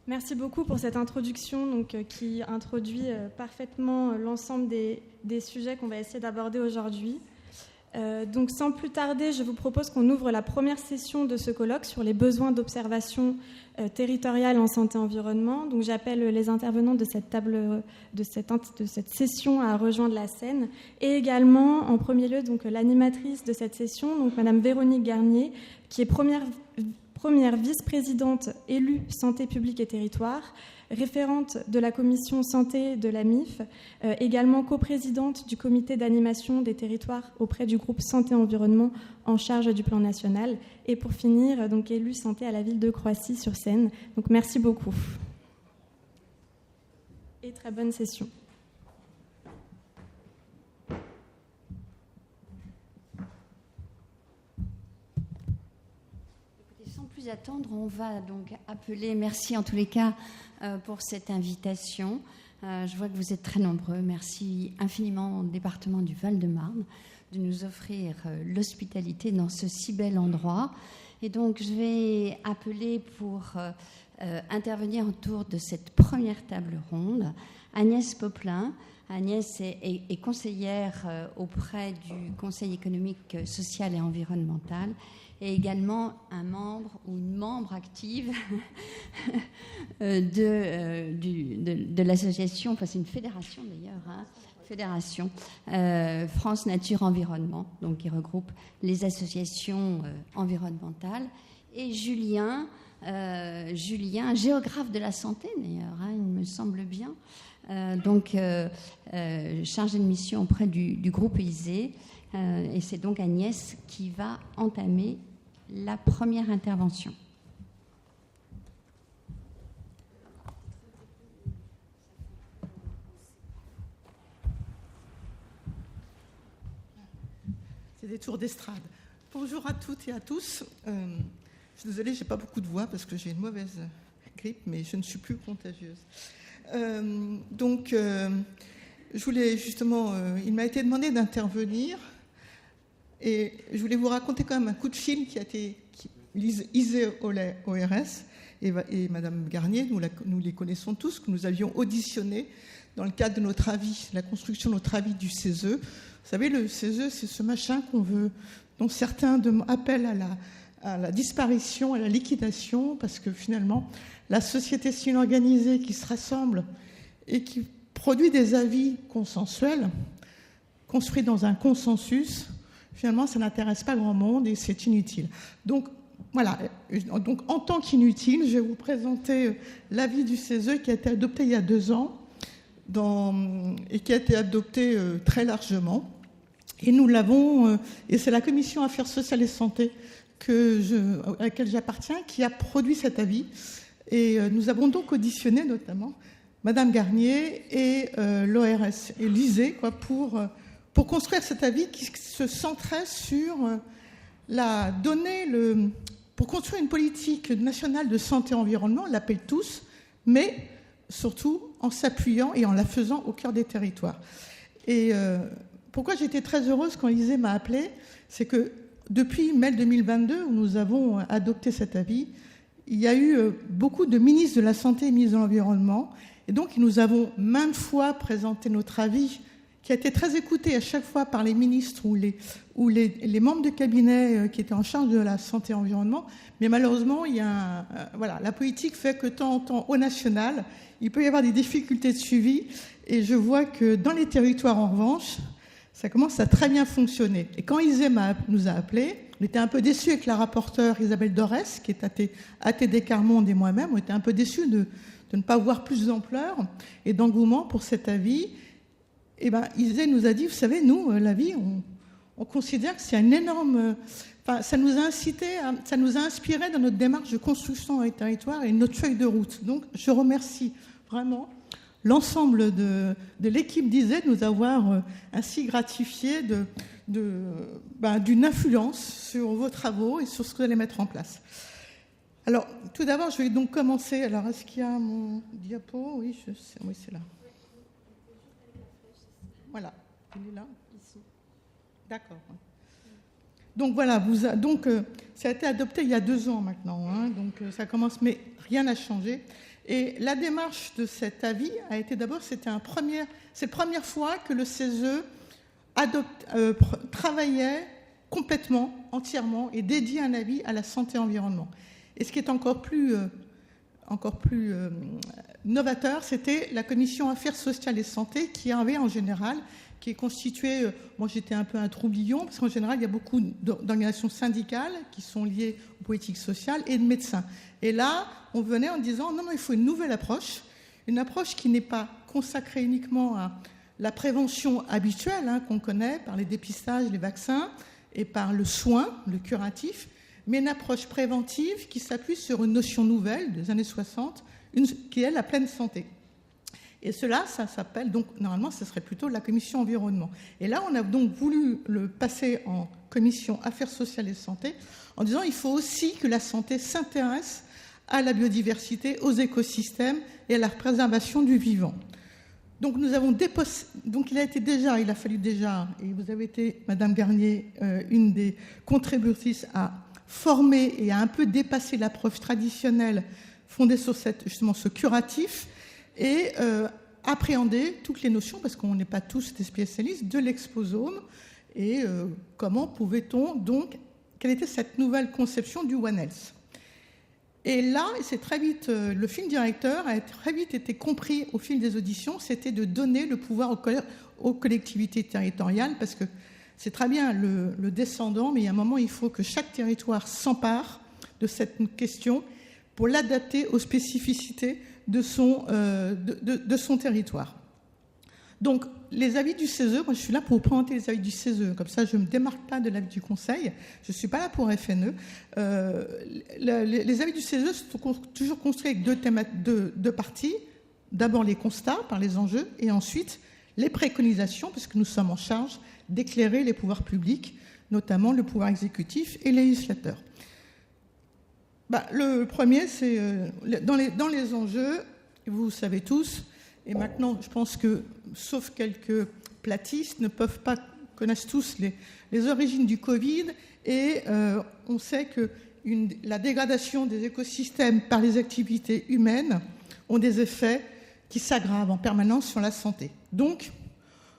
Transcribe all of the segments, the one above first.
Merci beaucoup pour cette introduction qui introduit parfaitement l'ensemble des sujets qu'on va essayer d'aborder aujourd'hui. Donc sans plus tarder, je vous propose qu'on ouvre la première session de ce colloque sur les besoins d'observation territoriale en santé-environnement. Donc j'appelle les intervenants de cette table, de cette session à rejoindre la scène. Et également, en premier lieu, donc l'animatrice de cette session, donc Madame Véronique Garnier, qui est première vice-présidente élue Santé publique et territoire, référente de la commission santé de la MIF, également coprésidente du comité d'animation des territoires auprès du groupe santé-environnement en charge du plan national, et pour finir, donc élue santé à la ville de Croissy-sur-Seine. Donc merci beaucoup. Et très bonne session. Sans plus attendre, on va donc appeler, merci en tous les cas pour cette invitation. Je vois que vous êtes très nombreux. Merci infiniment au département du Val-de-Marne de nous offrir l'hospitalité dans ce si bel endroit. Et donc je vais appeler pour intervenir autour de cette première table ronde Agnès Poplin. Agnès est conseillère auprès du Conseil économique, social et environnemental, et également un membre ou une membre active de l'association, enfin c'est une fédération d'ailleurs, fédération France Nature Environnement, donc qui regroupe les associations environnementales, et Julien, géographe de la santé d'ailleurs, il me semble bien, chargé de mission auprès du groupe ISE. Et c'est donc Agnès qui va entamer la première intervention. C'est des tours d'estrade. Bonjour à toutes et à tous. Je suis désolée, je n'ai pas beaucoup de voix parce que j'ai une mauvaise grippe, mais je ne suis plus contagieuse. Je voulais justement... il m'a été demandé d'intervenir. Et je voulais vous raconter quand même un coup de fil qui a été ISE ORS et Madame Garnier, nous les connaissons tous, que nous avions auditionné dans le cadre de notre avis, la construction de notre avis du CESE. Vous savez, le CESE, c'est ce machin dont certains appellent à la disparition, à la liquidation, parce que finalement, la société civile organisée qui se rassemble et qui produit des avis consensuels, construits dans un consensus, finalement, ça n'intéresse pas grand monde et c'est inutile. Donc, voilà. Donc, en tant qu'inutile, je vais vous présenter l'avis du CESE qui a été adopté il y a 2 ans et qui a été adopté très largement. Et nous l'avons, et c'est la Commission Affaires sociales et santé à laquelle j'appartiens qui a produit cet avis. Et nous avons donc auditionné notamment Madame Garnier et l'ORS et l'ISE pour construire cet avis qui se centrait sur pour construire une politique nationale de santé-environnement, on l'appelle tous, mais surtout en s'appuyant et en la faisant au cœur des territoires. Et pourquoi j'étais très heureuse quand l'ISE m'a appelée, c'est que depuis mai 2022, où nous avons adopté cet avis, il y a eu beaucoup de ministres de la Santé et ministres de l'Environnement, et donc nous avons maintes fois présenté notre avis qui a été très écouté à chaque fois par les ministres ou les membres de cabinet qui étaient en charge de la santé et environnement. Mais malheureusement, la politique fait que de temps en temps, au national, il peut y avoir des difficultés de suivi. Et je vois que dans les territoires, en revanche, ça commence à très bien fonctionner. Et quand ISE nous a appelés, on était un peu déçus avec la rapporteure Isabelle Dorès, qui est ATD Carmonde et moi-même, on était un peu déçus de ne pas voir plus d'ampleur et d'engouement pour cet avis. Et ISE nous a dit, vous savez, nous, l'avis, on considère que c'est une énorme... ça nous a inspiré dans notre démarche de construction dans les territoires et notre feuille de route. Donc, je remercie vraiment l'ensemble de l'équipe d'ISE de nous avoir ainsi gratifié d'une influence sur vos travaux et sur ce que vous allez mettre en place. Alors, tout d'abord, je vais donc commencer. Alors, est-ce qu'il y a mon diapo ? Oui, je sais. Oui, c'est là. Voilà, il est là, ici. D'accord. Donc voilà, ça a été adopté il y a 2 ans maintenant, donc ça commence, mais rien n'a changé. Et la démarche de cet avis a été d'abord, c'est la première fois que le CESE travaillait complètement, entièrement, et dédiait un avis à la santé et environnement. Et ce qui est encore plus novateur, c'était la commission Affaires sociales et santé qui avait en général, qui est constituée, moi j'étais un peu un troublion, parce qu'en général il y a beaucoup d'organisations syndicales qui sont liées aux politiques sociales et de médecins. Et là, on venait en disant non, il faut une nouvelle approche, une approche qui n'est pas consacrée uniquement à la prévention habituelle qu'on connaît par les dépistages, les vaccins et par le soin, le curatif, mais une approche préventive qui s'appuie sur une notion nouvelle des années 60, qui est la pleine santé. Et cela, ça s'appelle, donc normalement, ce serait plutôt la commission environnement. Et là, on a donc voulu le passer en commission affaires sociales et santé, en disant il faut aussi que la santé s'intéresse à la biodiversité, aux écosystèmes et à la préservation du vivant. Donc nous avons déposé, donc il a fallu déjà, et vous avez été, Madame Garnier, une des contributrices à former et à un peu dépasser l'approche traditionnelle fondée sur justement ce curatif, et appréhender toutes les notions, parce qu'on n'est pas tous des spécialistes, de l'exposome, et comment pouvait-on donc, quelle était cette nouvelle conception du One Health. Et là, c'est très vite, le fil directeur a très vite été compris au fil des auditions, c'était de donner le pouvoir aux collectivités territoriales, parce que c'est très bien le descendant, mais il y a un moment, il faut que chaque territoire s'empare de cette question pour l'adapter aux spécificités de son territoire. Donc, les avis du CESE, moi je suis là pour vous présenter les avis du CESE, comme ça je ne me démarque pas de l'avis du Conseil, je ne suis pas là pour FNE. Les avis du CESE sont toujours construits avec deux parties, d'abord les constats par les enjeux, et ensuite les préconisations, puisque nous sommes en charge d'éclairer les pouvoirs publics, notamment le pouvoir exécutif et législateur. Le premier, c'est dans les enjeux, vous savez tous, et maintenant je pense que, sauf quelques platistes, connaissent tous les origines du Covid, et on sait que la dégradation des écosystèmes par les activités humaines ont des effets qui s'aggravent en permanence sur la santé. Donc,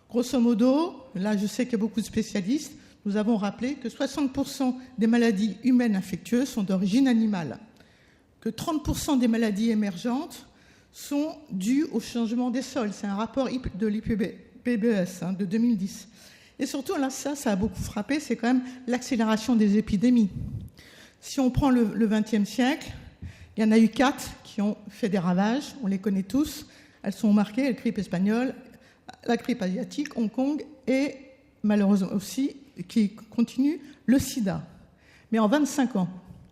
grosso modo, là je sais qu'il y a beaucoup de spécialistes, nous avons rappelé que 60% des maladies humaines infectieuses sont d'origine animale, que 30% des maladies émergentes sont dues au changement des sols. C'est un rapport de l'IPBES de 2010. Et surtout, là, ça a beaucoup frappé, c'est quand même l'accélération des épidémies. Si on prend le XXe siècle, il y en a eu 4 qui ont fait des ravages, on les connaît tous, elles sont marquées, la grippe espagnole, la grippe asiatique, Hong Kong, et malheureusement aussi, qui continue, le sida. Mais en 25 ans,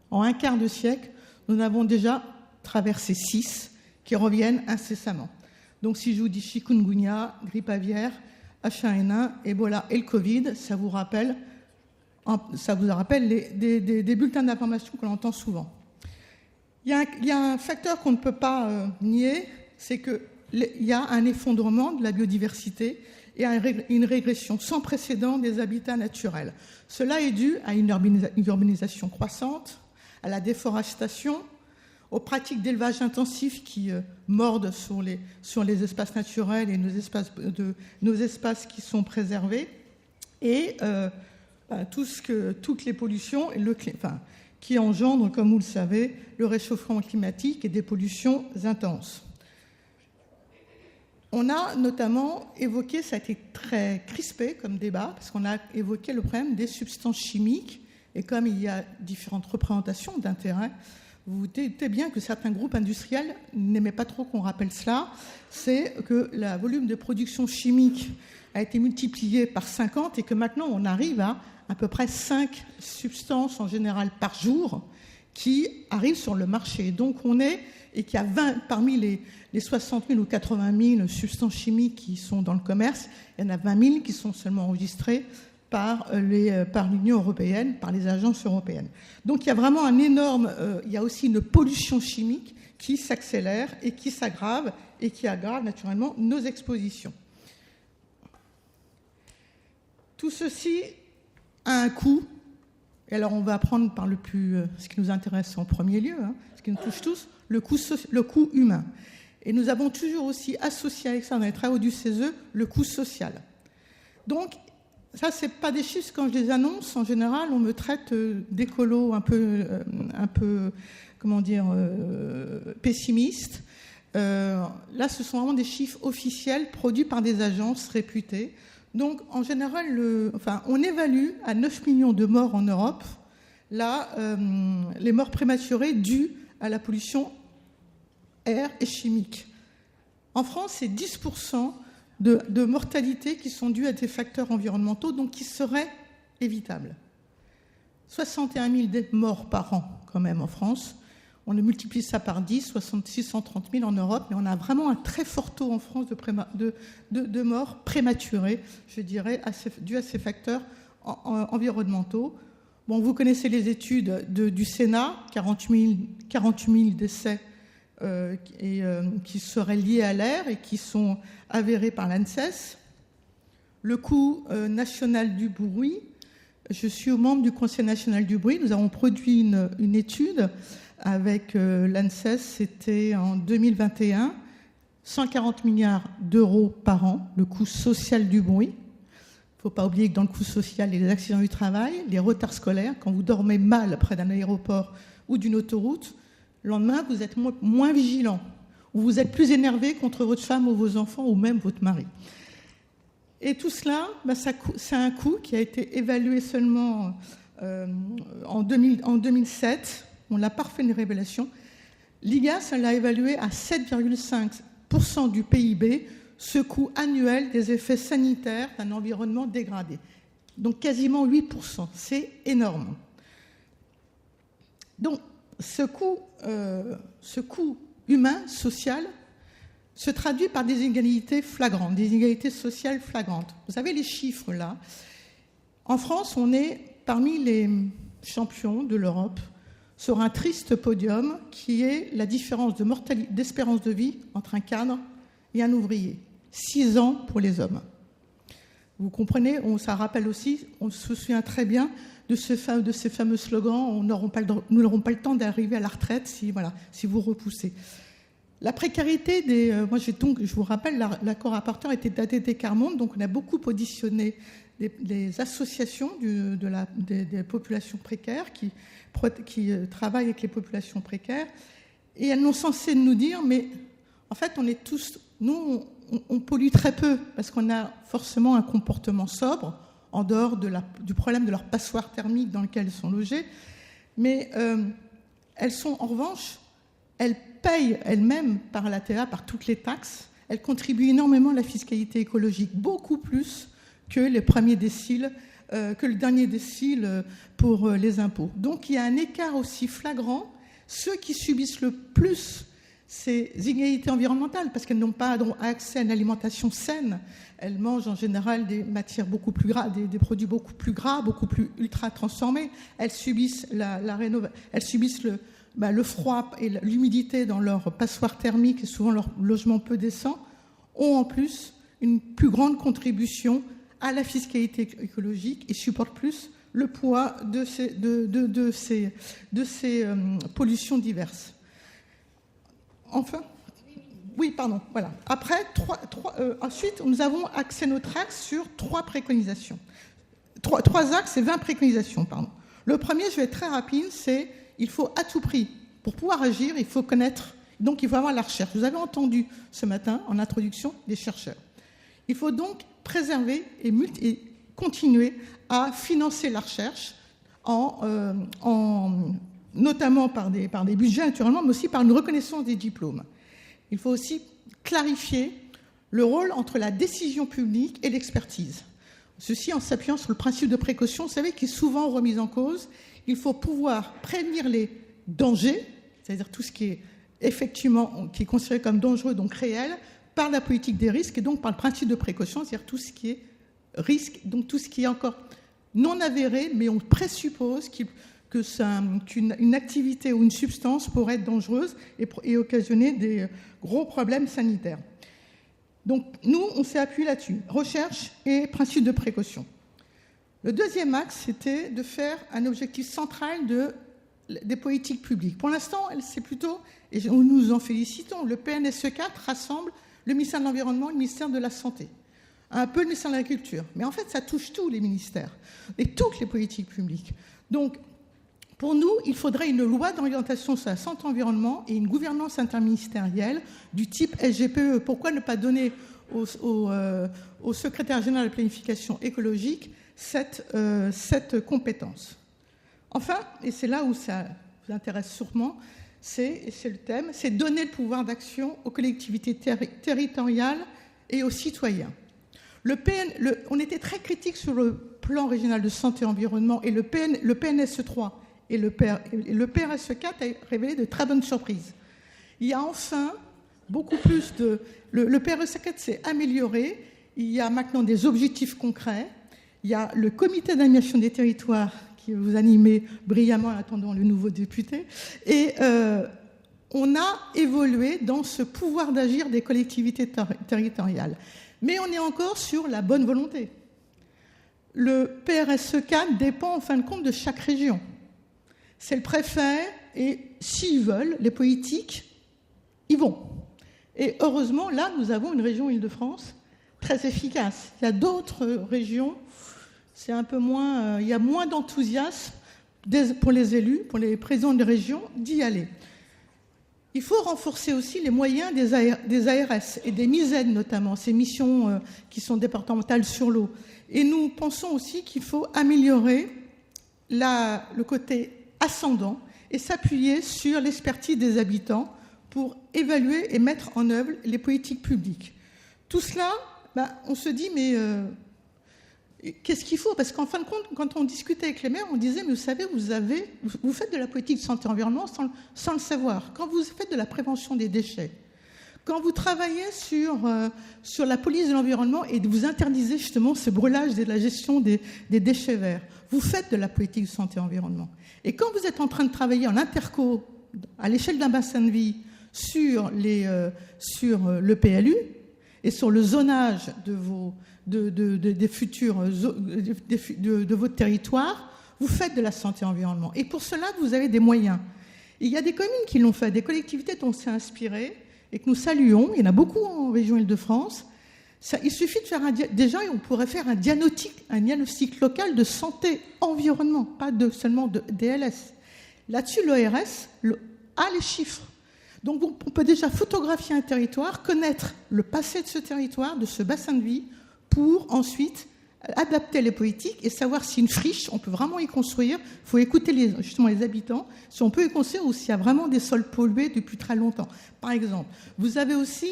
en un quart de siècle, nous en avons déjà traversé 6 qui reviennent incessamment. Donc si je vous dis chikungunya, grippe aviaire, H1N1, Ebola et le Covid, ça vous rappelle des bulletins d'information que l'on entend souvent. Il y a un facteur qu'on ne peut pas nier, c'est qu'il y a un effondrement de la biodiversité et à une régression sans précédent des habitats naturels. Cela est dû à une urbanisation croissante, à la déforestation, aux pratiques d'élevage intensif qui mordent sur les espaces naturels et nos espaces qui sont préservés, et toutes les pollutions qui engendrent, comme vous le savez, le réchauffement climatique et des pollutions intenses. On a notamment évoqué, ça a été très crispé comme débat, parce qu'on a évoqué le problème des substances chimiques, et comme il y a différentes représentations d'intérêt, vous vous doutez bien que certains groupes industriels n'aimaient pas trop qu'on rappelle cela, c'est que le volume de production chimique a été multiplié par 50 et que maintenant on arrive à peu près 5 substances en général par jour qui arrivent sur le marché. Donc et qu'il y a 20, parmi les 60 000 ou 80 000 substances chimiques qui sont dans le commerce, il y en a 20 000 qui sont seulement enregistrées par l'Union européenne, par les agences européennes. Donc il y a vraiment il y a aussi une pollution chimique qui s'accélère et qui s'aggrave et qui aggrave naturellement nos expositions. Tout ceci a un coût, Et alors, on va prendre par ce qui nous intéresse en premier lieu, ce qui nous touche tous, le coût humain. Et nous avons toujours aussi associé avec ça, dans les travaux du CESE, le coût social. Donc, ça, ce n'est pas des chiffres, quand je les annonce, en général, on me traite d'écolo un peu pessimiste. Là, ce sont vraiment des chiffres officiels produits par des agences réputées. Donc, en général, on évalue à 9 millions de morts en Europe, les morts prématurées dues à la pollution air et chimique. En France, c'est 10% de mortalité qui sont dues à des facteurs environnementaux, donc qui seraient évitables. 61 000 morts par an, quand même, en France. On multiplie ça par 10, 630 000 en Europe, mais on a vraiment un très fort taux en France de morts prématurées, je dirais, dues à ces facteurs environnementaux. Bon, vous connaissez les études du Sénat, 48 000 décès qui seraient liés à l'air et qui sont avérés par l'ANSES. Le coût national du bruit, je suis membre du Conseil national du bruit. Nous avons produit une étude avec l'ANSES, c'était en 2021, 140 milliards d'euros par an, le coût social du bruit. Il ne faut pas oublier que dans le coût social, il y a les accidents du travail, les retards scolaires. Quand vous dormez mal près d'un aéroport ou d'une autoroute, le lendemain, vous êtes moins vigilant, ou vous êtes plus énervé contre votre femme ou vos enfants, ou même votre mari. Et tout cela, c'est un coût qui a été évalué seulement en 2007. On l'a pas refait une révélation. L'IGAS l'a évalué à 7,5% du PIB, ce coût annuel des effets sanitaires d'un environnement dégradé. Donc quasiment 8%. C'est énorme. Donc ce coût humain, social, se traduit par des inégalités flagrantes, des inégalités sociales flagrantes. Vous avez les chiffres là. En France, on est parmi les champions de l'Europe sur un triste podium qui est la différence d'espérance de vie entre un cadre et un ouvrier. 6 ans pour les hommes. Vous comprenez, ça rappelle aussi, on se souvient très bien de ces fameux slogans, nous n'aurons pas le temps d'arriver à la retraite si vous repoussez. La précarité je vous rappelle, l'accord rapporteur était d'ADT Carmonde, donc on a beaucoup auditionné les associations des populations précaires qui travaillent avec les populations précaires, et elles n'ont censé nous dire, mais en fait, on pollue très peu parce qu'on a forcément un comportement sobre, en dehors du problème de leur passoire thermique dans lequel elles sont logées, mais elles sont en revanche, elles payent elles-mêmes par la TVA, par toutes les taxes, elles contribuent énormément à la fiscalité écologique, beaucoup plus que le dernier décile pour les impôts. Donc il y a un écart aussi flagrant. Ceux qui subissent le plus ces inégalités environnementales, parce qu'elles n'ont pas accès à une alimentation saine, elles mangent en général des matières beaucoup plus gras, des produits beaucoup plus gras, beaucoup plus ultra transformés. Elles subissent elles subissent le froid et l'humidité dans leur passoire thermique et souvent leur logement peu décent, ont en plus une plus grande contribution à la fiscalité écologique et supportent plus le poids de ces pollutions diverses. Enfin, oui, pardon, voilà. Après, ensuite, nous avons axé notre axe sur 3 préconisations. 3 axes et 20 préconisations, pardon. Le premier, je vais être très rapide, c'est il faut à tout prix, pour pouvoir agir, il faut connaître, donc il faut avoir la recherche. Vous avez entendu ce matin, en introduction, des chercheurs. Il faut donc préserver et continuer à financer la recherche, notamment par des budgets naturellement, mais aussi par une reconnaissance des diplômes. Il faut aussi clarifier le rôle entre la décision publique et l'expertise. Ceci en s'appuyant sur le principe de précaution, vous savez, qui est souvent remis en cause. Il faut pouvoir prévenir les dangers, c'est-à-dire tout ce qui est effectivement qui est considéré comme dangereux, donc réel, par la politique des risques et donc par le principe de précaution, c'est-à-dire tout ce qui est risque, donc tout ce qui est encore non avéré, mais on présuppose qu'une activité ou une substance pourrait être dangereuse et occasionner des gros problèmes sanitaires. Donc nous, on s'est appuyé là-dessus, recherche et principe de précaution. Le deuxième axe, c'était de faire un objectif central des politiques publiques. Pour l'instant, c'est plutôt, et nous nous en félicitons, le PNSE 4 rassemble le ministère de l'Environnement et le ministère de la Santé, un peu le ministère de l'Agriculture. Mais en fait, ça touche tous les ministères et toutes les politiques publiques. Donc, pour nous, il faudrait une loi d'orientation sur la santé environnement et une gouvernance interministérielle du type SGPE. Pourquoi ne pas donner au secrétaire général de la planification écologique cette compétence? Enfin, et c'est là où ça vous intéresse sûrement, c'est le thème, c'est donner le pouvoir d'action aux collectivités territoriales et aux citoyens. On était très critique sur le plan régional de santé et environnement, et le PNSE 3 et le PRSE 4 a révélé de très bonnes surprises. Il y a enfin beaucoup plus de... Le PRSE 4 s'est amélioré, il y a maintenant des objectifs concrets, il y a le comité d'animation des territoires qui vous animez brillamment en attendant le nouveau député, et on a évolué dans ce pouvoir d'agir des collectivités territoriales. Mais on est encore sur la bonne volonté. Le PRSE 4 dépend en fin de compte de chaque région. C'est le préfet, et s'ils veulent, les politiques, ils vont. Et heureusement, là, nous avons une région Île-de-France très efficace. Il y a d'autres régions, c'est un peu moins, il y a moins d'enthousiasme pour les élus, pour les présidents de région, d'y aller. Il faut renforcer aussi les moyens des ARS et des MISED notamment, ces missions qui sont départementales sur l'eau. Et nous pensons aussi qu'il faut améliorer le côté ascendant et s'appuyer sur l'expertise des habitants pour évaluer et mettre en œuvre les politiques publiques. Tout cela, on se dit, mais qu'est-ce qu'il faut? Parce qu'en fin de compte, quand on discutait avec les maires, on disait, mais vous savez, vous faites de la politique de santé et environnement sans le savoir. Quand vous faites de la prévention des déchets, quand vous travaillez sur la police de l'environnement et vous interdisez justement ce brûlage de la gestion des déchets verts, vous faites de la politique de santé et environnement. Et quand vous êtes en train de travailler en interco, à l'échelle d'un bassin de vie, sur le PLU et sur le zonage de votre territoire, vous faites de la santé et environnement. Et pour cela, vous avez des moyens. Et il y a des communes qui l'ont fait, des collectivités dont on s'est inspiré et que nous saluons. Il y en a beaucoup en région Île-de-France. Il suffit de faire déjà, on pourrait faire un diagnostic local de santé-environnement, pas seulement de DLS. Là-dessus, l'ORS a les chiffres. Donc, on peut déjà photographier un territoire, connaître le passé de ce territoire, de ce bassin de vie, pour ensuite adapter les politiques et savoir si une friche, on peut vraiment y construire. Il faut écouter justement les habitants, si on peut y construire ou s'il y a vraiment des sols pollués depuis très longtemps. Par exemple, vous avez aussi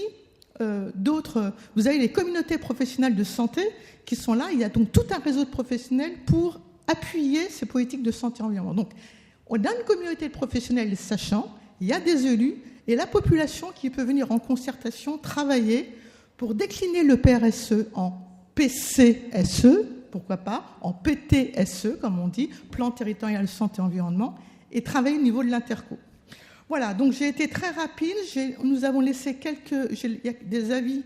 vous avez les communautés professionnelles de santé qui sont là. Il y a donc tout un réseau de professionnels pour appuyer ces politiques de santé et environnement. Donc, on a une communauté de professionnels sachants, il y a des élus et la population qui peut venir en concertation travailler pour décliner le PRSE en PCSE, pourquoi pas, en PTSE, comme on dit, Plan territorial santé et environnement, et travailler au niveau de l'interco. Voilà, donc j'ai été très rapide. Nous avons laissé il y a des avis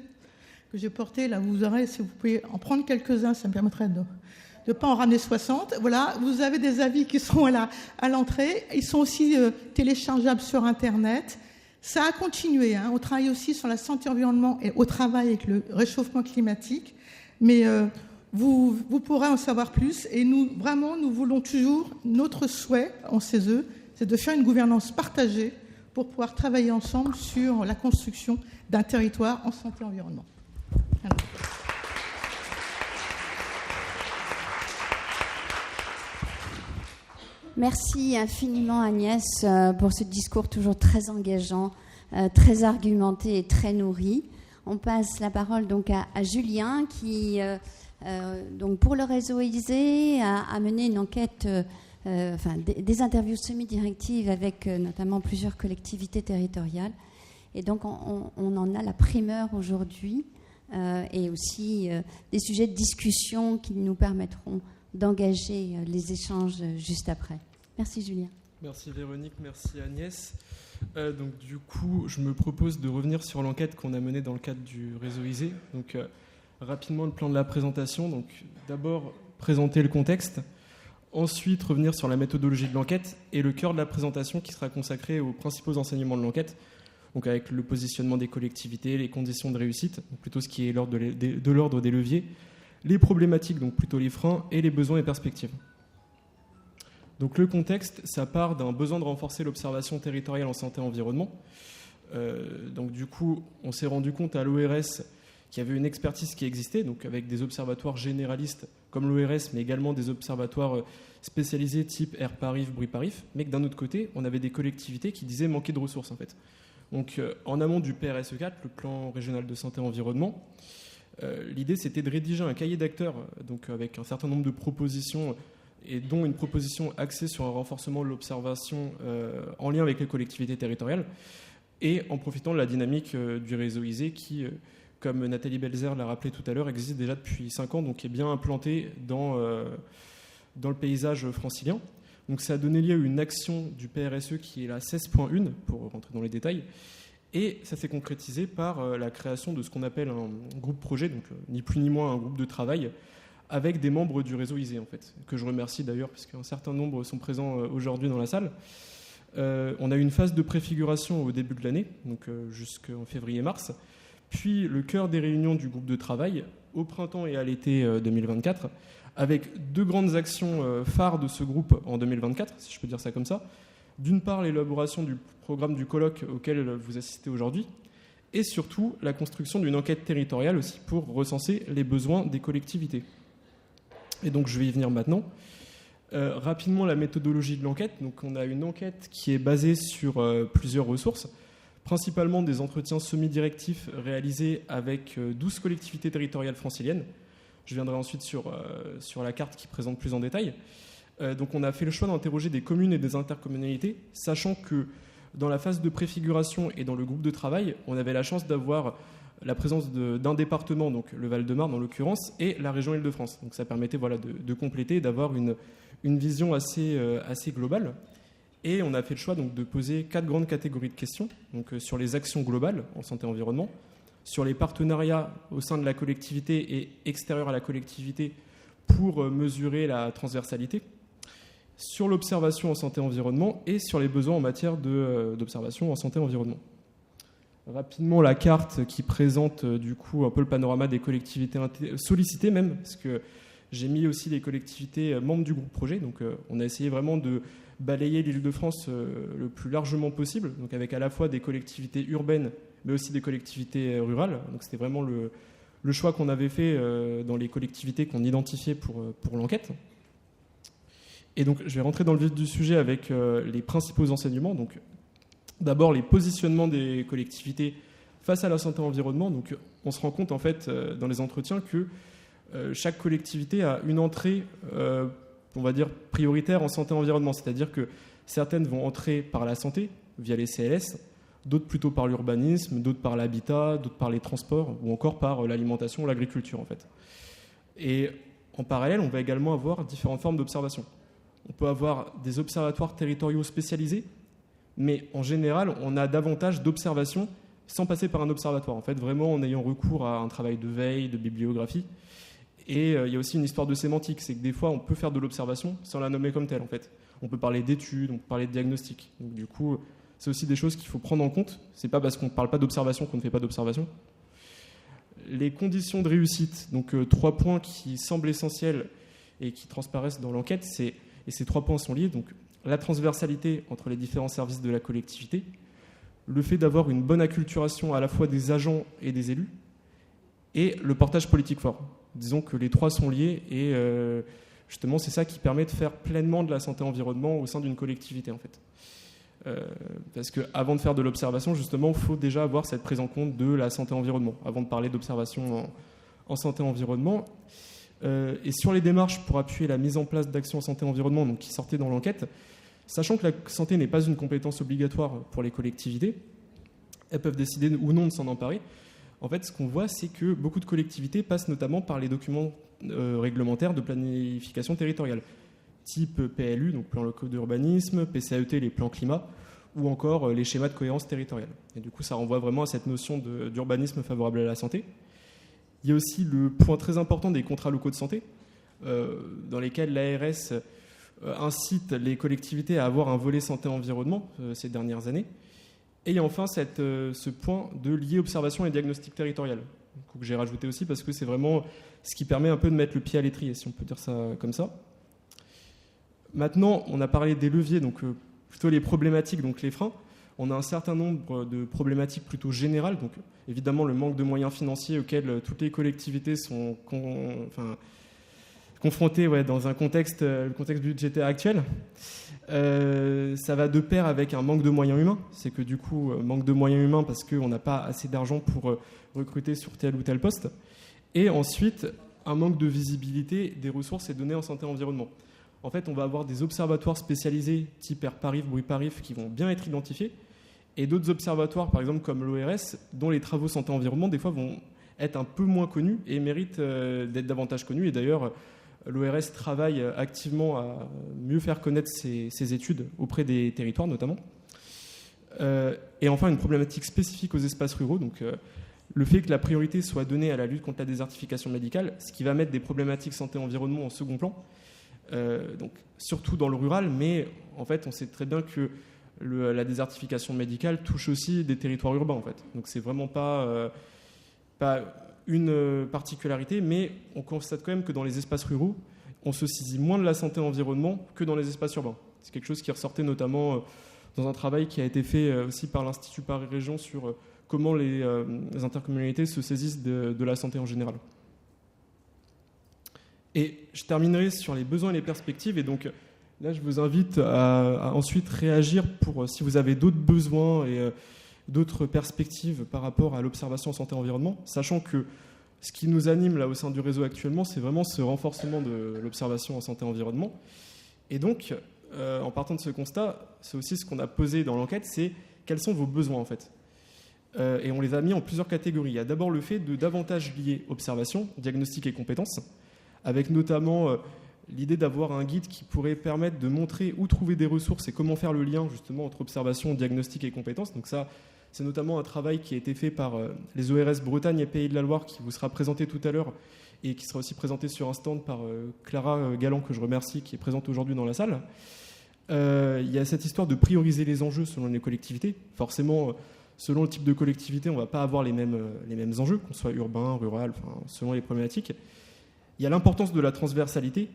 que j'ai portés, là vous aurez, si vous pouvez en prendre quelques-uns, ça me permettrait de ne pas en ramener 60. Voilà, vous avez des avis qui sont à l'entrée. Ils sont aussi téléchargeables sur Internet. Ça a continué. On travaille aussi sur la santé et l'environnement et au travail avec le réchauffement climatique. Mais vous pourrez en savoir plus. Et nous voulons toujours, notre souhait en CESE, c'est de faire une gouvernance partagée pour pouvoir travailler ensemble sur la construction d'un territoire en santé et environnement. Alors. Merci infiniment Agnès pour ce discours toujours très engageant, très argumenté et très nourri. On passe la parole donc à Julien qui, donc pour le réseau Élysée, a mené une enquête, des interviews semi-directives avec notamment plusieurs collectivités territoriales. Et donc on en a la primeur aujourd'hui et aussi des sujets de discussion qui nous permettront d'engager les échanges juste après. Merci Julien. Merci Véronique, merci Agnès. Donc du coup, je me propose de revenir sur l'enquête qu'on a menée dans le cadre du réseau ISE. Donc rapidement le plan de la présentation. Donc d'abord présenter le contexte, ensuite revenir sur la méthodologie de l'enquête et le cœur de la présentation qui sera consacré aux principaux enseignements de l'enquête, donc avec le positionnement des collectivités, les conditions de réussite, donc plutôt ce qui est de l'ordre des leviers, les problématiques, donc plutôt les freins, et les besoins et perspectives. Donc le contexte, ça part d'un besoin de renforcer l'observation territoriale en santé-environnement. Donc du coup, on s'est rendu compte à l'ORS qu'il y avait une expertise qui existait, donc avec des observatoires généralistes comme l'ORS, mais également des observatoires spécialisés type air parif, bruit parif, mais que d'un autre côté, on avait des collectivités qui disaient manquer de ressources en fait. Donc en amont du PRSE 4, le plan régional de santé-environnement, l'idée c'était de rédiger un cahier d'acteurs, donc avec un certain nombre de propositions, et dont une proposition axée sur un renforcement de l'observation en lien avec les collectivités territoriales, et en profitant de la dynamique du réseau ISE qui, comme Nathalie Belzer l'a rappelé tout à l'heure, existe déjà depuis 5 ans, donc est bien implanté dans le paysage francilien. Donc ça a donné lieu à une action du PRSE qui est la 16.1, pour rentrer dans les détails, et ça s'est concrétisé par la création de ce qu'on appelle un groupe projet, donc ni plus ni moins un groupe de travail, avec des membres du réseau ISE, en fait, que je remercie d'ailleurs, parce qu'un certain nombre sont présents aujourd'hui dans la salle. On a eu une phase de préfiguration au début de l'année, donc jusqu'en février-mars, puis le cœur des réunions du groupe de travail au printemps et à l'été 2024, avec 2 grandes actions phares de ce groupe en 2024, si je peux dire ça comme ça. D'une part, l'élaboration du programme du colloque auquel vous assistez aujourd'hui, et surtout la construction d'une enquête territoriale aussi pour recenser les besoins des collectivités. Et donc je vais y venir maintenant. Rapidement, la méthodologie de l'enquête. Donc on a une enquête qui est basée sur plusieurs ressources, principalement des entretiens semi-directifs réalisés avec 12 collectivités territoriales franciliennes. Je viendrai ensuite sur la carte qui présente plus en détail. Donc on a fait le choix d'interroger des communes et des intercommunalités, sachant que dans la phase de préfiguration et dans le groupe de travail, on avait la chance d'avoir la présence d'un département, donc le Val-de-Marne en l'occurrence, et la région Île-de-France. Donc ça permettait de compléter, d'avoir une vision assez globale. Et on a fait le choix donc, de poser 4 grandes catégories de questions, donc sur les actions globales en santé-environnement, sur les partenariats au sein de la collectivité et extérieurs à la collectivité pour mesurer la transversalité, sur l'observation en santé-environnement et sur les besoins en matière d'observation en santé-environnement. Rapidement, la carte qui présente du coup un peu le panorama des collectivités sollicitées même, parce que j'ai mis aussi les collectivités membres du groupe projet, donc on a essayé vraiment de balayer l'Île-de-France le plus largement possible, donc avec à la fois des collectivités urbaines, mais aussi des collectivités rurales. Donc c'était vraiment le choix qu'on avait fait dans les collectivités qu'on identifiait pour l'enquête. Et donc je vais rentrer dans le vif du sujet avec les principaux enseignements. Donc d'abord les positionnements des collectivités face à la santé-environnement. Donc on se rend compte en fait dans les entretiens que chaque collectivité a une entrée, on va dire, prioritaire en santé-environnement. C'est-à-dire que certaines vont entrer par la santé, via les CLS, d'autres plutôt par l'urbanisme, d'autres par l'habitat, d'autres par les transports, ou encore par l'alimentation ou l'agriculture, en fait. Et en parallèle, on va également avoir différentes formes d'observation. On peut avoir des observatoires territoriaux spécialisés, mais en général, on a davantage d'observations sans passer par un observatoire. En fait, vraiment en ayant recours à un travail de veille, de bibliographie. Et il y a aussi une histoire de sémantique, c'est que des fois, on peut faire de l'observation sans la nommer comme telle, en fait. On peut parler d'études, on peut parler de diagnostic. Donc, du coup, c'est aussi des choses qu'il faut prendre en compte. C'est pas parce qu'on ne parle pas d'observation qu'on ne fait pas d'observation. Les conditions de réussite, donc 3 points qui semblent essentiels et qui transparaissent dans l'enquête, et ces 3 points sont liés, donc la transversalité entre les différents services de la collectivité, le fait d'avoir une bonne acculturation à la fois des agents et des élus, et le portage politique fort. Disons que les 3 sont liés, et justement c'est ça qui permet de faire pleinement de la santé-environnement au sein d'une collectivité, en fait. Parce qu'avant de faire de l'observation, justement, il faut déjà avoir cette prise en compte de la santé-environnement, avant de parler d'observation en santé-environnement. Et sur les démarches pour appuyer la mise en place d'actions en santé-environnement, donc qui sortaient dans l'enquête, sachant que la santé n'est pas une compétence obligatoire pour les collectivités, elles peuvent décider ou non de s'en emparer. En fait, ce qu'on voit, c'est que beaucoup de collectivités passent notamment par les documents réglementaires de planification territoriale, type PLU, donc plan locaux d'urbanisme, PCAET, les plans climat, ou encore les schémas de cohérence territoriale. Et du coup, ça renvoie vraiment à cette notion d'urbanisme favorable à la santé. Il y a aussi le point très important des contrats locaux de santé. dans lesquels l'ARS incite les collectivités à avoir un volet santé-environnement ces dernières années. Et il y a enfin ce point de lier observation et diagnostic territorial, que j'ai rajouté aussi parce que c'est vraiment ce qui permet un peu de mettre le pied à l'étrier, si on peut dire ça comme ça. Maintenant, on a parlé des leviers, donc plutôt les problématiques, donc les freins. On a un certain nombre de problématiques plutôt générales, donc évidemment le manque de moyens financiers auxquels toutes les collectivités sont confrontées dans un contexte budgétaire actuel. Ça va de pair avec un manque de moyens humains. C'est que du coup, manque de moyens humains parce qu'on n'a pas assez d'argent pour recruter sur tel ou tel poste. Et ensuite, un manque de visibilité des ressources et données en santé-environnement. En fait, on va avoir des observatoires spécialisés type air parif, bruit parif qui vont bien être identifiés et d'autres observatoires, par exemple comme l'ORS, dont les travaux santé-environnement, des fois, vont être un peu moins connus et méritent d'être davantage connus. Et d'ailleurs, l'ORS travaille activement à mieux faire connaître ses études auprès des territoires, notamment. Et enfin, une problématique spécifique aux espaces ruraux, donc le fait que la priorité soit donnée à la lutte contre la désertification médicale, ce qui va mettre des problématiques santé-environnement en second plan, donc surtout dans le rural, mais en fait, on sait très bien que la désertification médicale touche aussi des territoires urbains, en fait. Donc c'est vraiment pas une particularité, mais on constate quand même que dans les espaces ruraux, on se saisit moins de la santé-environnement que dans les espaces urbains. C'est quelque chose qui ressortait notamment dans un travail qui a été fait aussi par l'Institut Paris-Région sur comment les intercommunalités se saisissent de la santé en général. Et je terminerai sur les besoins et les perspectives, et donc là je vous invite à ensuite réagir pour si vous avez d'autres besoins et d'autres perspectives par rapport à l'observation en santé-environnement, sachant que ce qui nous anime là au sein du réseau actuellement, c'est vraiment ce renforcement de l'observation en santé-environnement. Et donc, en partant de ce constat, c'est aussi ce qu'on a posé dans l'enquête, c'est quels sont vos besoins en fait. Et on les a mis en plusieurs catégories. Il y a d'abord le fait de davantage lier observation, diagnostic et compétences, avec notamment l'idée d'avoir un guide qui pourrait permettre de montrer où trouver des ressources et comment faire le lien justement entre observation, diagnostic et compétences. Donc ça, c'est notamment un travail qui a été fait par les ORS Bretagne et Pays de la Loire, qui vous sera présenté tout à l'heure et qui sera aussi présenté sur un stand par Clara Galland, que je remercie, qui est présente aujourd'hui dans la salle. Il y a cette histoire de prioriser les enjeux selon les collectivités. Forcément, selon le type de collectivité, on ne va pas avoir les mêmes enjeux, qu'on soit urbain, rural, selon les problématiques. Il y a l'importance de la transversalité.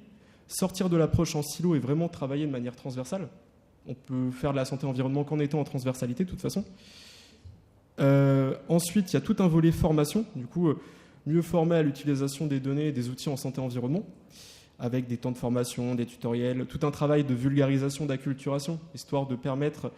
Sortir de l'approche en silo et vraiment travailler de manière transversale. On peut faire de la santé-environnement qu'en étant en transversalité, de toute façon. Ensuite, il y a tout un volet formation. Du coup, mieux former à l'utilisation des données et des outils en santé-environnement, avec des temps de formation, des tutoriels, tout un travail de vulgarisation, d'acculturation, histoire de permettre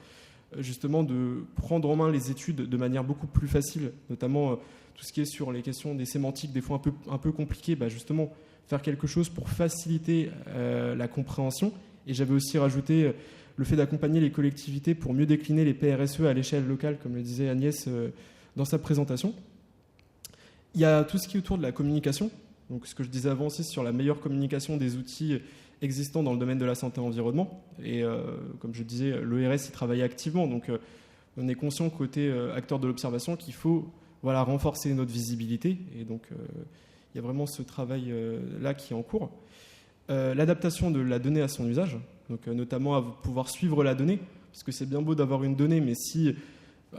justement de prendre en main les études de manière beaucoup plus facile, notamment tout ce qui est sur les questions des sémantiques, des fois un peu compliquées, justement faire quelque chose pour faciliter la compréhension. Et j'avais aussi rajouté le fait d'accompagner les collectivités pour mieux décliner les PRSE à l'échelle locale, comme le disait Agnès dans sa présentation. Il y a tout ce qui est autour de la communication, donc ce que je disais avant aussi sur la meilleure communication des outils existants dans le domaine de la santé-environnement. Et comme je disais, l'ORS y travaille activement, donc on est conscient côté acteur de l'observation qu'il faut renforcer notre visibilité. Et donc il y a vraiment ce travail-là qui est en cours. L'adaptation de la donnée à son usage, donc notamment à pouvoir suivre la donnée, parce que c'est bien beau d'avoir une donnée, mais si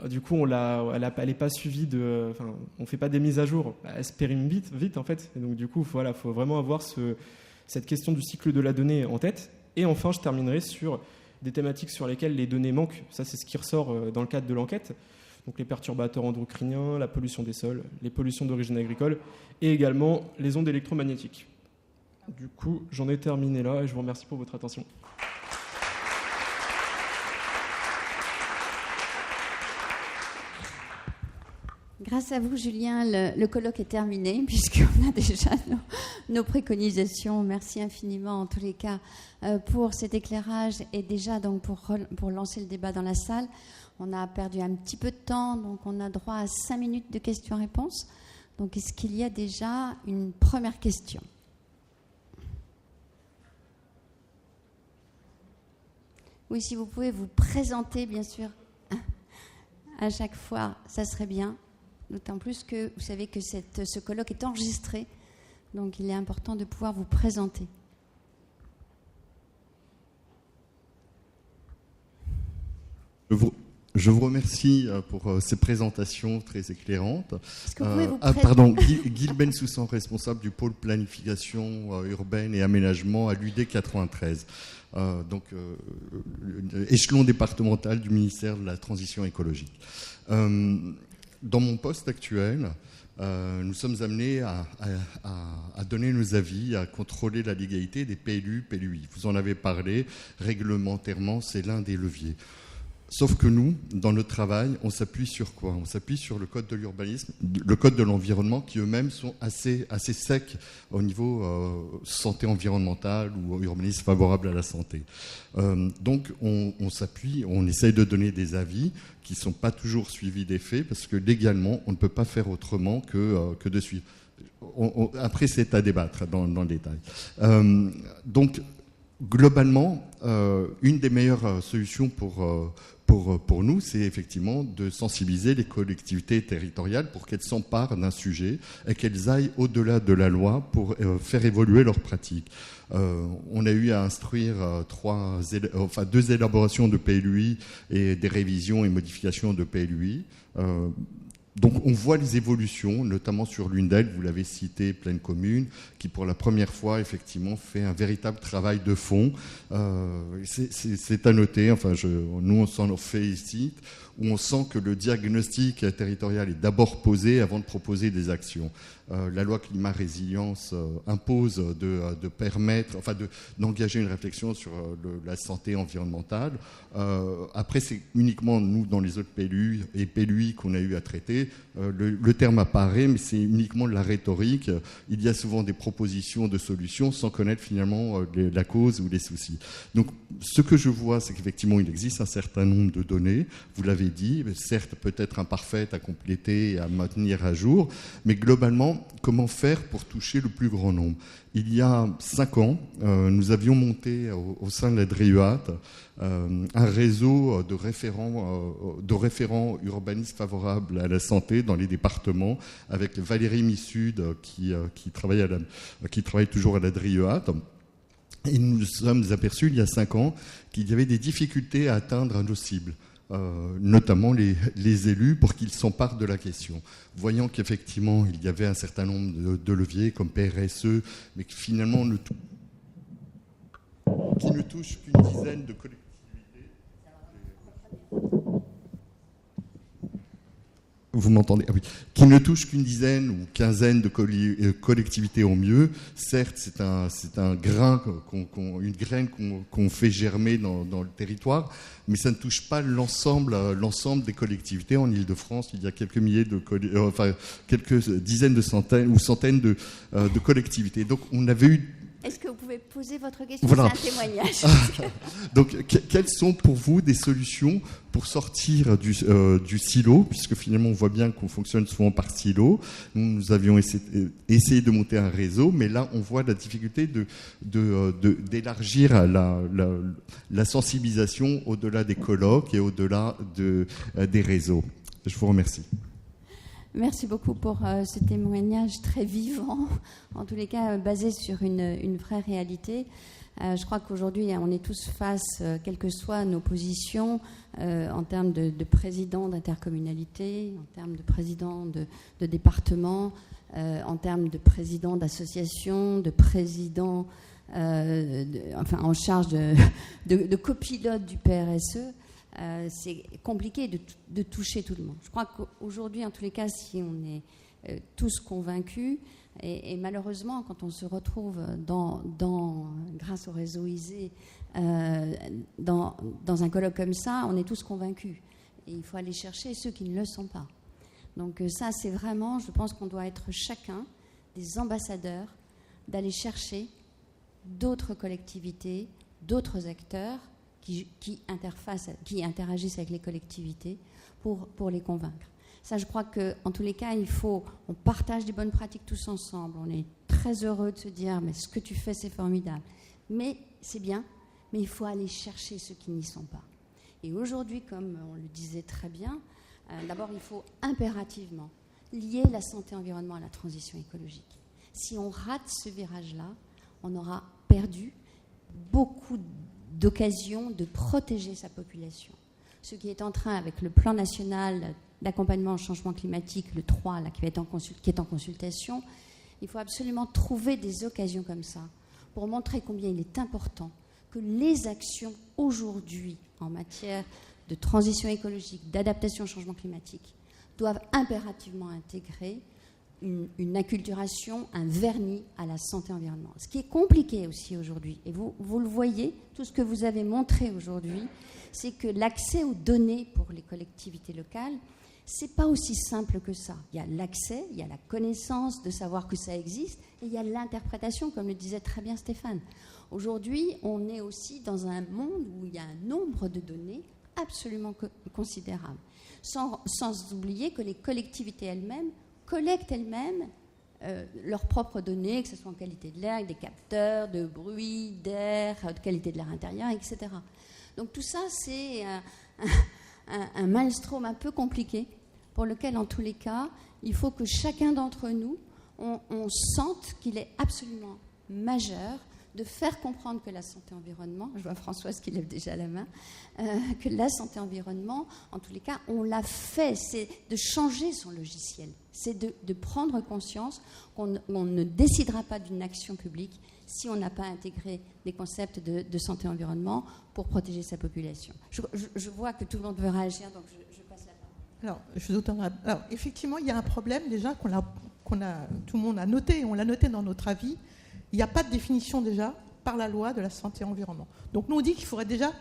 du coup elle n'est pas suivie, on ne fait pas des mises à jour, elle se périme vite en fait. Et donc du coup, il faut vraiment avoir cette question du cycle de la donnée en tête. Et enfin, je terminerai sur des thématiques sur lesquelles les données manquent. Ça, c'est ce qui ressort dans le cadre de l'enquête. Donc les perturbateurs endocriniens, la pollution des sols, les pollutions d'origine agricole et également les ondes électromagnétiques. Du coup, j'en ai terminé là et je vous remercie pour votre attention. Grâce à vous, Julien, le colloque est terminé puisqu'on a déjà nos préconisations. Merci infiniment en tous les cas pour cet éclairage et déjà donc pour lancer le débat dans la salle. On a perdu un petit peu de temps, donc on a droit à 5 minutes de questions-réponses. Donc est-ce qu'il y a déjà une première question ? Oui, si vous pouvez vous présenter, bien sûr, à chaque fois, ça serait bien. D'autant plus que vous savez que ce colloque est enregistré. Donc il est important de pouvoir vous présenter. Je vous remercie pour ces présentations très éclairantes. Est-ce que vous pouvez vous présenter ? Guy Bensoussan, responsable du pôle planification urbaine et aménagement à l'UD 93. Échelon départemental du ministère de la Transition écologique. Dans mon poste actuel, nous sommes amenés à donner nos avis, à contrôler la légalité des PLU, PLUI. Vous en avez parlé, réglementairement, c'est l'un des leviers. Sauf que nous, dans notre travail, on s'appuie sur quoi ? On s'appuie sur le code de l'urbanisme, le code de l'environnement, qui eux-mêmes sont assez secs au niveau santé environnementale ou urbanisme favorable à la santé. Donc on s'appuie, on essaye de donner des avis qui ne sont pas toujours suivis des faits, parce que légalement, on ne peut pas faire autrement que de suivre. Après, c'est à débattre dans le détail. Donc, globalement, une des meilleures solutions pour nous, c'est effectivement de sensibiliser les collectivités territoriales pour qu'elles s'emparent d'un sujet et qu'elles aillent au-delà de la loi pour faire évoluer leurs pratiques. On a eu à instruire 2 élaborations de PLUI et des révisions et modifications de PLUI. Donc on voit les évolutions, notamment sur l'une d'elles, vous l'avez cité, Pleine Commune, qui pour la première fois effectivement fait un véritable travail de fond. C'est à noter, nous on s'en félicite, où on sent que le diagnostic territorial est d'abord posé avant de proposer des actions. La loi climat résilience impose de permettre, d'engager une réflexion sur la santé environnementale. Après, c'est uniquement nous dans les autres PLU et PLUI qu'on a eu à traiter. Le terme apparaît, mais c'est uniquement de la rhétorique. Il y a souvent des propositions de solutions sans connaître finalement la cause ou les soucis. Donc, ce que je vois, c'est qu'effectivement, il existe un certain nombre de données. Vous l'avez dit, certes peut-être imparfaites à compléter et à maintenir à jour, mais globalement, comment faire pour toucher le plus grand nombre ? Il y a 5 ans, nous avions monté au sein de la DRIEAT un réseau de référents urbanistes favorables à la santé dans les départements, avec Valérie Missud qui travaille toujours à la DRIEAT. Et nous nous sommes aperçus il y a 5 ans qu'il y avait des difficultés à atteindre nos cibles. Notamment les élus, pour qu'ils s'emparent de la question. Voyant qu'effectivement, il y avait un certain nombre de leviers comme PRSE, mais qui finalement qui ne touchent qu'une dizaine de collectivités. Vous m'entendez ? Ah oui. Qui ne touche qu'une dizaine ou quinzaine de collectivités au mieux. Certes, c'est un grain, une graine qu'on fait germer dans le territoire, mais ça ne touche pas l'ensemble des collectivités. En Île-de-France, il y a quelques quelques dizaines de centaines ou centaines de collectivités. Donc, on avait eu. Est-ce que vous pouvez poser votre question ? Voilà. C'est un témoignage. Donc, quelles sont pour vous des solutions pour sortir du silo, puisque finalement on voit bien qu'on fonctionne souvent par silo. Nous avions essayé de monter un réseau, mais là on voit la difficulté d'élargir la sensibilisation au-delà des colloques et au-delà des réseaux. Je vous remercie. Merci beaucoup pour ce témoignage très vivant, en tous les cas basé sur une vraie réalité. Je crois qu'aujourd'hui, on est tous face, quelles que soient nos positions, en termes de président d'intercommunalité, en termes de président de département, en termes de président d'association, de président en charge de copilote du PRSE. C'est compliqué de toucher tout le monde. Je crois qu'aujourd'hui, en tous les cas, si on est tous convaincus, et malheureusement, quand on se retrouve grâce au réseau ISE, dans un colloque comme ça, on est tous convaincus. Et il faut aller chercher ceux qui ne le sont pas. Donc ça, c'est vraiment, je pense qu'on doit être chacun des ambassadeurs, d'aller chercher d'autres collectivités, d'autres acteurs, qui interagissent avec les collectivités pour les convaincre. Ça, je crois qu'en tous les cas, on partage des bonnes pratiques tous ensemble. On est très heureux de se dire, mais ce que tu fais, c'est formidable. Mais c'est bien, mais il faut aller chercher ceux qui n'y sont pas. Et aujourd'hui, comme on le disait très bien, d'abord, il faut impérativement lier la santé environnement à la transition écologique. Si on rate ce virage-là, on aura perdu beaucoup d'occasions de protéger sa population. Ce qui est en train, avec le plan national d'accompagnement au changement climatique, le 3, là, qui est en consultation, il faut absolument trouver des occasions comme ça pour montrer combien il est important que les actions aujourd'hui en matière de transition écologique, d'adaptation au changement climatique, doivent impérativement intégrer une acculturation, un vernis à la santé-environnement. Ce qui est compliqué aussi aujourd'hui, et vous le voyez, tout ce que vous avez montré aujourd'hui, c'est que l'accès aux données pour les collectivités locales, c'est pas aussi simple que ça. Il y a l'accès, il y a la connaissance de savoir que ça existe, et il y a l'interprétation, comme le disait très bien Stéphane. Aujourd'hui, on est aussi dans un monde où il y a un nombre de données absolument considérable. Sans oublier que les collectivités elles-mêmes collectent elles-mêmes leurs propres données, que ce soit en qualité de l'air, avec des capteurs de bruit, d'air, de qualité de l'air intérieur, etc. Donc tout ça, c'est un maelstrom un peu compliqué, pour lequel, en tous les cas, il faut que chacun d'entre nous, on sente qu'il est absolument majeur de faire comprendre que la santé-environnement, je vois Françoise qui lève déjà la main, que la santé-environnement, en tous les cas, on l'a fait, c'est de changer son logiciel, c'est de prendre conscience qu'on ne décidera pas d'une action publique si on n'a pas intégré des concepts de santé-environnement pour protéger sa population. Je vois que tout le monde veut réagir, donc je passe la parole. Alors, effectivement, il y a un problème déjà tout le monde a noté, on l'a noté dans notre avis. Il n'y a pas de définition déjà par la loi de la santé-environnement. Donc nous on dit qu'il faudrait déjà,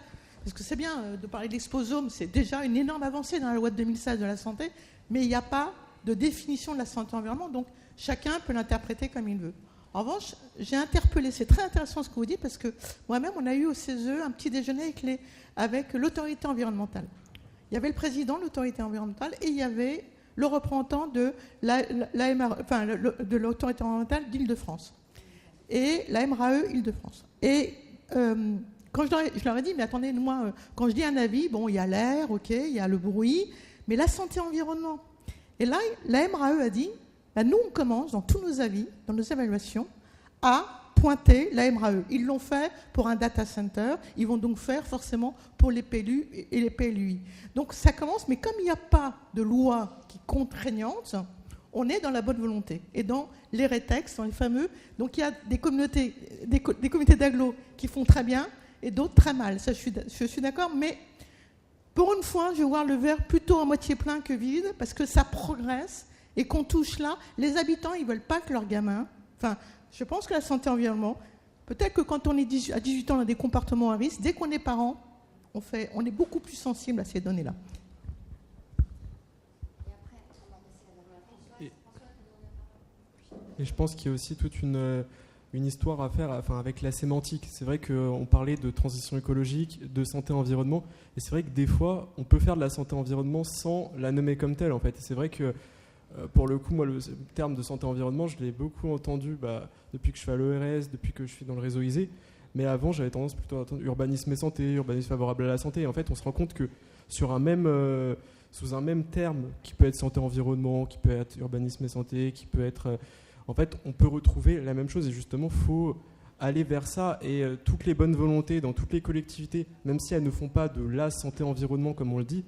parce que c'est bien de parler de l'exposome, c'est déjà une énorme avancée dans la loi de 2016 de la santé, mais il n'y a pas de définition de la santé-environnement, donc chacun peut l'interpréter comme il veut. En revanche, j'ai interpellé, c'est très intéressant ce que vous dites, parce que moi-même on a eu au CESE un petit déjeuner avec l'autorité environnementale. Il y avait le président de l'autorité environnementale et il y avait le représentant de de l'autorité environnementale d'Île-de-France. Et la MRAE Île-de-France. Et quand je leur ai dit, mais attendez, moi, quand je dis un avis, bon, il y a l'air, ok, il y a le bruit, mais la santé-environnement. Et là, la MRAE a dit, nous, on commence dans tous nos avis, dans nos évaluations, à pointer la MRAE. Ils l'ont fait pour un data center, ils vont donc faire forcément pour les PLU et les PLUI. Donc ça commence, mais comme il n'y a pas de loi qui est contraignante, on est dans la bonne volonté. Et dans les RETEX, dans les fameux, donc il y a des comités d'agglo qui font très bien et d'autres très mal. Ça, je suis d'accord, mais pour une fois, je vais voir le verre plutôt à moitié plein que vide, parce que ça progresse et qu'on touche là. Les habitants, ils ne veulent pas que leurs gamins... Enfin, je pense que la santé-environnement, peut-être que quand on est à 18 ans, on a des comportements à risque. Dès qu'on est parent, on est beaucoup plus sensible à ces données-là. Et je pense qu'il y a aussi toute une histoire à faire avec la sémantique. C'est vrai qu'on parlait de transition écologique, de santé-environnement, et c'est vrai que des fois, on peut faire de la santé-environnement sans la nommer comme telle, en fait. Et c'est vrai que, pour le coup, moi, le terme de santé-environnement, je l'ai beaucoup entendu depuis que je suis à l'ORS, depuis que je suis dans le réseau ISE, mais avant, j'avais tendance plutôt à entendre urbanisme et santé, urbanisme favorable à la santé, et en fait, on se rend compte que sous un même terme, qui peut être santé-environnement, qui peut être urbanisme et santé, qui peut être... En fait, on peut retrouver la même chose et justement, il faut aller vers ça. Et toutes les bonnes volontés dans toutes les collectivités, même si elles ne font pas de la santé-environnement comme on le dit,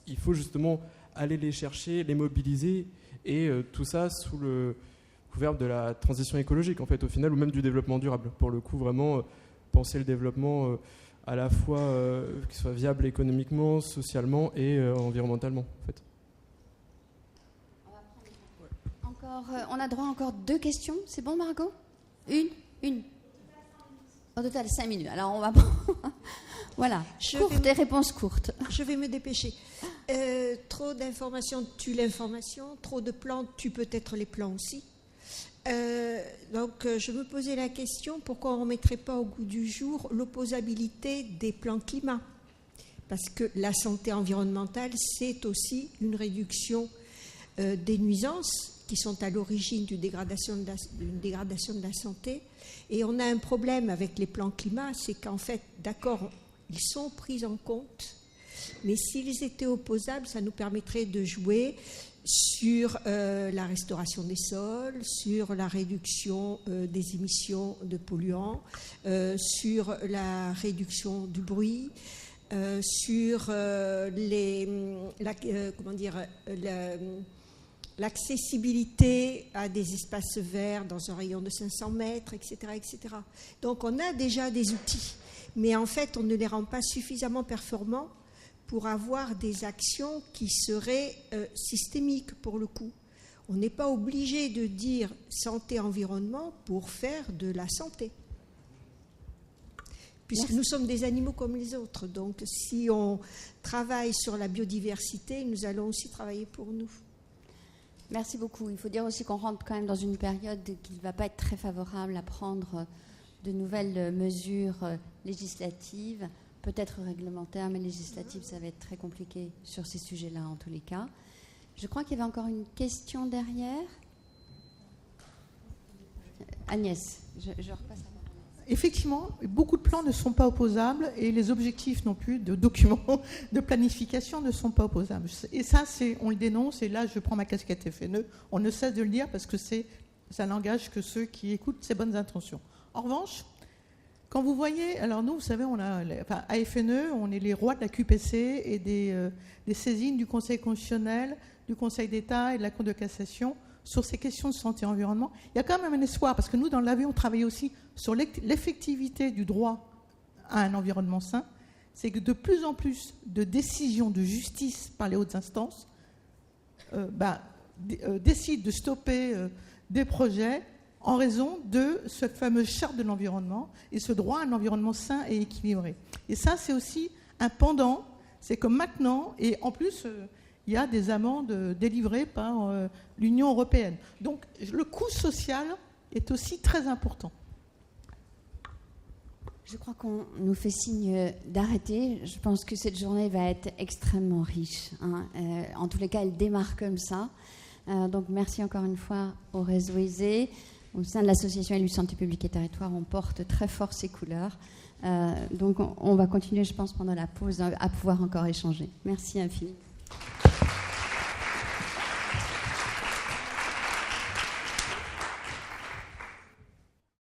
il faut justement aller les chercher, les mobiliser et tout ça sous le couvert de la transition écologique, en fait, au final, ou même du développement durable. Pour le coup, vraiment penser le développement à la fois qu'il soit viable économiquement, socialement et environnementalement, en fait. On a droit à encore 2 questions. C'est bon, Margot ? Une. Au total, 5 minutes. Alors, on va prendre... Voilà, des réponses courtes. Je vais me dépêcher. Trop d'informations tue l'information. Trop de plans tue peut-être les plans aussi. Donc, je me posais la question, pourquoi on ne mettrait pas au goût du jour l'opposabilité des plans climat ? Parce que la santé environnementale, c'est aussi une réduction des nuisances qui sont à l'origine d'une dégradation de la santé. Et on a un problème avec les plans climat, c'est qu'en fait, d'accord, ils sont pris en compte, Mais s'ils étaient opposables, ça nous permettrait de jouer sur la restauration des sols, sur la réduction des émissions de polluants, sur la réduction du bruit, sur l'accessibilité à des espaces verts dans un rayon de 500 mètres, etc., etc. Donc on a déjà des outils, mais en fait on ne les rend pas suffisamment performants pour avoir des actions qui seraient systémiques pour le coup. On n'est pas obligé de dire santé-environnement pour faire de la santé. Puisque nous sommes des animaux comme les autres. Donc si on travaille sur la biodiversité, nous allons aussi travailler pour nous. Merci beaucoup. Il faut dire aussi qu'on rentre quand même dans une période qui ne va pas être très favorable à prendre de nouvelles mesures législatives, peut-être réglementaires, mais législatives, ça va être très compliqué sur ces sujets-là en tous les cas. Je crois qu'il y avait encore une question derrière. Agnès, je repasse à vous. Effectivement, beaucoup de plans ne sont pas opposables et les objectifs non plus de documents de planification ne sont pas opposables. Et ça, on le dénonce, et là je prends ma casquette FNE, on ne cesse de le dire parce que ça n'engage que ceux qui écoutent ces bonnes intentions. En revanche, quand vous voyez, alors nous, vous savez, à FNE, on est les rois de la QPC et des saisines du Conseil constitutionnel, du Conseil d'État et de la Cour de cassation sur ces questions de santé et environnement. Il y a quand même un espoir, parce que nous, dans l'AV, on travaille aussi sur l'effectivité du droit à un environnement sain. C'est que de plus en plus de décisions de justice par les hautes instances décident de stopper des projets en raison de cette fameuse charte de l'environnement et ce droit à un environnement sain et équilibré. Et ça, c'est aussi un pendant. C'est comme maintenant, et en plus, il y a des amendes délivrées par l'Union européenne. Donc, le coût social est aussi très important. Je crois qu'on nous fait signe d'arrêter. Je pense que cette journée va être extrêmement riche. En tous les cas, elle démarre comme ça. Donc, merci encore une fois au réseau ISE. Au sein de l'association Élus Santé Publique et Territoire, on porte très fort ces couleurs. Donc, on va continuer, je pense, pendant la pause, à pouvoir encore échanger. Merci infiniment.